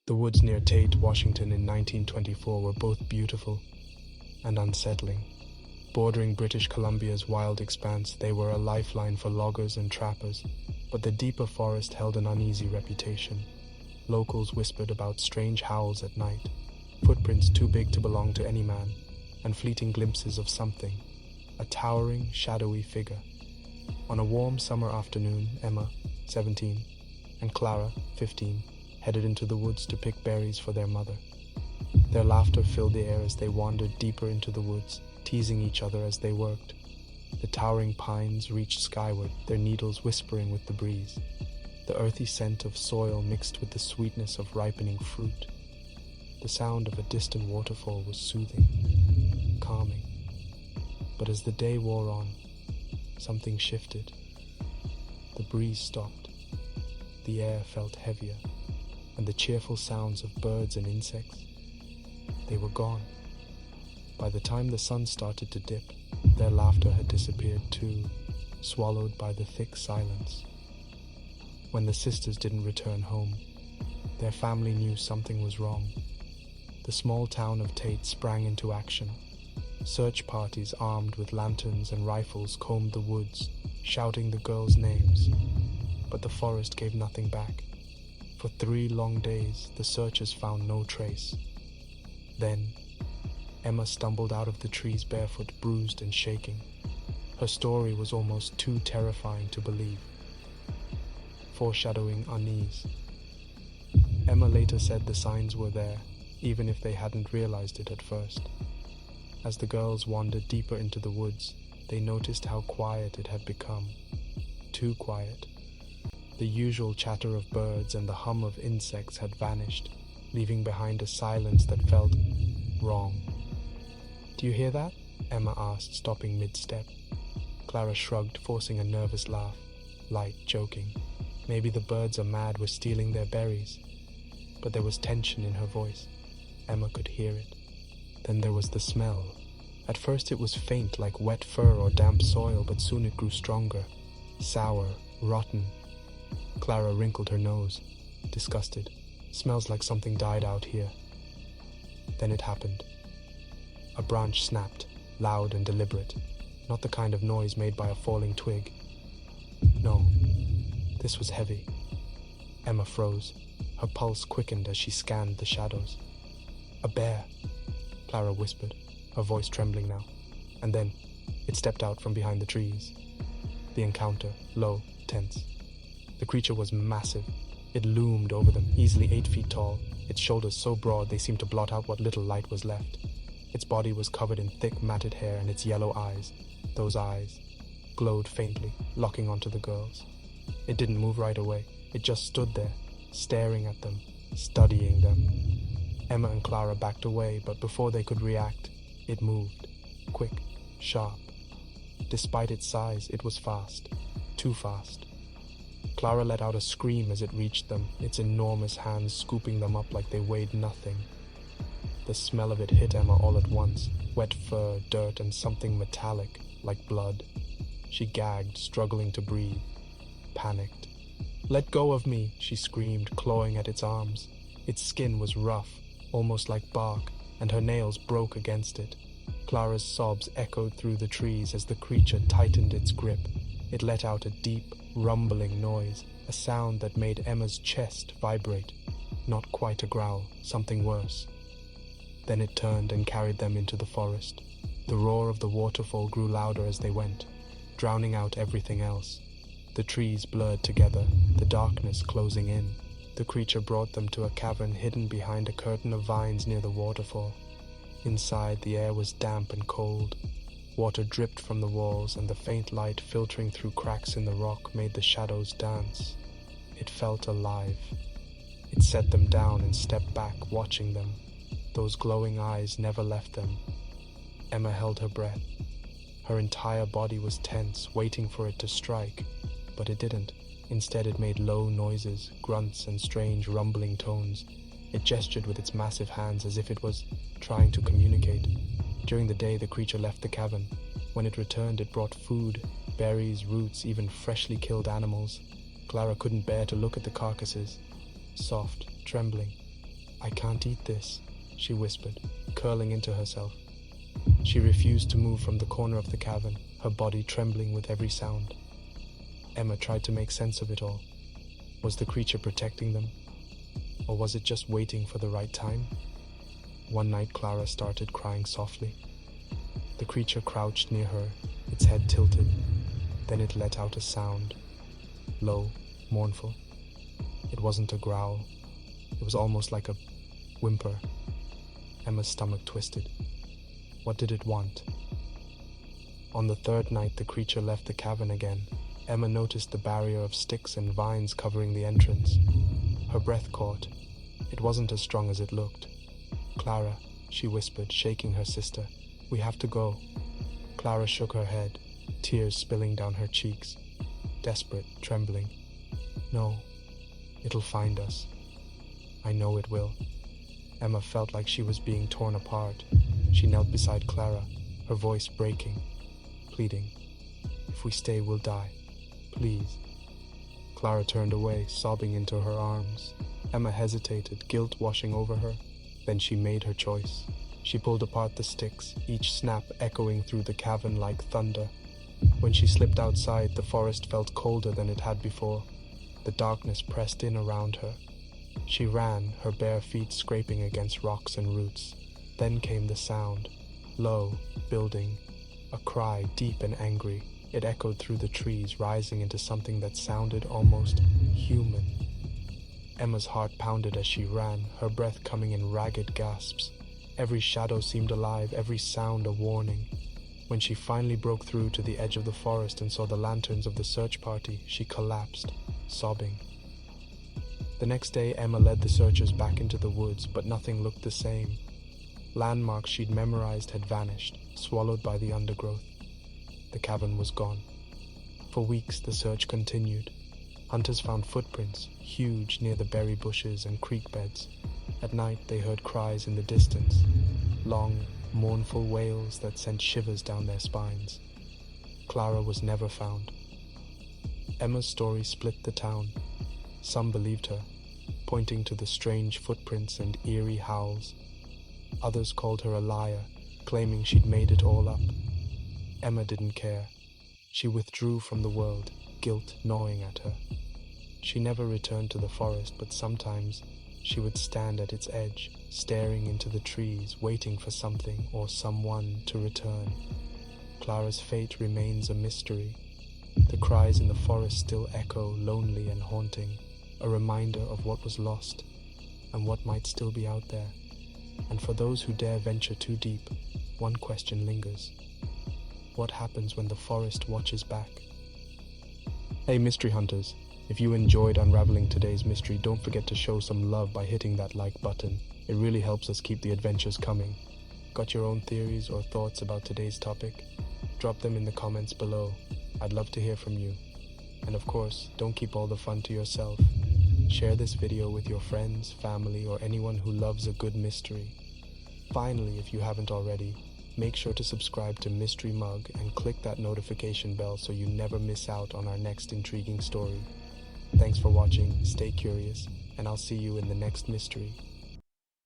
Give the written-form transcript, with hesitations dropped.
The woods near Tate, Washington in 1924 were both beautiful and unsettling. Bordering British Columbia's wild expanse, they were a lifeline for loggers and trappers, but the deeper forest held an uneasy reputation. Locals whispered about strange howls at night, footprints too big to belong to any man, and fleeting glimpses of something, a towering, shadowy figure. On a warm summer afternoon, Emma, 17, and Clara, 15, headed into the woods to pick berries for their mother. Their laughter filled the air as they wandered deeper into the woods, teasing each other as they worked. The towering pines reached skyward, their needles whispering with the breeze. The earthy scent of soil mixed with the sweetness of ripening fruit. The sound of a distant waterfall was soothing, calming. But as the day wore on, something shifted. The breeze stopped. The air felt heavier, and the cheerful sounds of birds and insects, they were gone. By the time the sun started to dip, their laughter had disappeared too, swallowed by the thick silence. When the sisters didn't return home, their family knew something was wrong. The small town of Tate sprang into action. Search parties armed with lanterns and rifles combed the woods, shouting the girls' names. But the forest gave nothing back. For 3 long days, the searchers found no trace. Then, Emma stumbled out of the trees barefoot, bruised and shaking. Her story was almost too terrifying to believe, foreshadowing unease. Emma later said the signs were there, even if they hadn't realized it at first. As the girls wandered deeper into the woods, they noticed how quiet it had become. Too quiet. The usual chatter of birds and the hum of insects had vanished, leaving behind a silence that felt wrong. "Do you hear that?" Emma asked, stopping mid-step. Clara shrugged, forcing a nervous laugh, light, joking. Maybe the birds are mad we're stealing their berries. But there was tension in her voice. Emma could hear it. Then there was the smell. At first it was faint, like wet fur or damp soil, but soon it grew stronger. Sour, rotten. Clara wrinkled her nose, disgusted. "Smells like something died out here." Then it happened. A branch snapped, loud and deliberate. Not the kind of noise made by a falling twig. No, this was heavy. Emma froze. Her pulse quickened as she scanned the shadows. "A bear," Clara whispered, her voice trembling now. And then, it stepped out from behind the trees. The encounter, low, tense. The creature was massive. It loomed over them, easily 8 feet tall, its shoulders so broad they seemed to blot out what little light was left. Its body was covered in thick, matted hair, and its yellow eyes, those eyes, glowed faintly, locking onto the girls. It didn't move right away. It just stood there, staring at them, studying them. Emma and Clara backed away, but before they could react, it moved. Quick, sharp. Despite its size, it was fast. Too fast. Clara let out a scream as it reached them, its enormous hands scooping them up like they weighed nothing. The smell of it hit Emma all at once. Wet fur, dirt, and something metallic, like blood. She gagged, struggling to breathe. Panicked. "Let go of me," she screamed, clawing at its arms. Its skin was rough, almost like bark, and her nails broke against it. Clara's sobs echoed through the trees as the creature tightened its grip. It let out a deep, rumbling noise, a sound that made Emma's chest vibrate. Not quite a growl, something worse. Then it turned and carried them into the forest. The roar of the waterfall grew louder as they went, drowning out everything else. The trees blurred together, the darkness closing in. The creature brought them to a cavern hidden behind a curtain of vines near the waterfall. Inside, the air was damp and cold. Water dripped from the walls, and the faint light filtering through cracks in the rock made the shadows dance. It felt alive. It set them down and stepped back, watching them. Those glowing eyes never left them. Emma held her breath. Her entire body was tense, waiting for it to strike, but it didn't. Instead, it made low noises, grunts, and strange rumbling tones. It gestured with its massive hands as if it was trying to communicate. During the day, the creature left the cavern. When it returned, it brought food, berries, roots, even freshly killed animals. Clara couldn't bear to look at the carcasses. Soft, trembling. "I can't eat this," she whispered, curling into herself. She refused to move from the corner of the cavern, her body trembling with every sound. Emma tried to make sense of it all. Was the creature protecting them? Or was it just waiting for the right time? One night Clara started crying softly. The creature crouched near her, its head tilted. Then it let out a sound, low, mournful. It wasn't a growl. It was almost like a whimper. Emma's stomach twisted. What did it want? On the third night, the creature left the cavern again. Emma noticed the barrier of sticks and vines covering the entrance. Her breath caught. It wasn't as strong as it looked. "Clara," she whispered, shaking her sister. "We have to go." Clara shook her head, tears spilling down her cheeks. Desperate, trembling. "No, it'll find us. I know it will." Emma felt like she was being torn apart. She knelt beside Clara, her voice breaking, pleading, "If we stay, we'll die. Please." Clara turned away, sobbing into her arms. Emma hesitated, guilt washing over her. Then she made her choice. She pulled apart the sticks, each snap echoing through the cavern like thunder. When she slipped outside, the forest felt colder than it had before. The darkness pressed in around her. She ran, her bare feet scraping against rocks and roots. Then came the sound, low, building, a cry deep and angry. It echoed through the trees, rising into something that sounded almost human. Emma's heart pounded as she ran, her breath coming in ragged gasps. Every shadow seemed alive, every sound a warning. When she finally broke through to the edge of the forest and saw the lanterns of the search party, she collapsed, sobbing. The next day, Emma led the searchers back into the woods, but nothing looked the same. Landmarks she'd memorized had vanished, swallowed by the undergrowth. The cavern was gone. For weeks, the search continued. Hunters found footprints, huge near the berry bushes and creek beds. At night, they heard cries in the distance, long, mournful wails that sent shivers down their spines. Clara was never found. Emma's story split the town. Some believed her, pointing to the strange footprints and eerie howls. Others called her a liar, claiming she'd made it all up. Emma didn't care. She withdrew from the world, guilt gnawing at her. She never returned to the forest, but sometimes she would stand at its edge, staring into the trees, waiting for something or someone to return. Clara's fate remains a mystery. The cries in the forest still echo, lonely and haunting, a reminder of what was lost and what might still be out there. And for those who dare venture too deep, one question lingers. What happens when the forest watches back? Hey mystery hunters, if you enjoyed unraveling today's mystery, don't forget to show some love by hitting that like button. It really helps us keep the adventures coming. Got your own theories or thoughts about today's topic? Drop them in the comments below. I'd love to hear from you. And of course, don't keep all the fun to yourself. Share this video with your friends, family, or anyone who loves a good mystery. Finally, if you haven't already, make sure to subscribe to Mystery Mug and click that notification bell so you never miss out on our next intriguing story. Thanks for watching, stay curious, and I'll see you in the next mystery.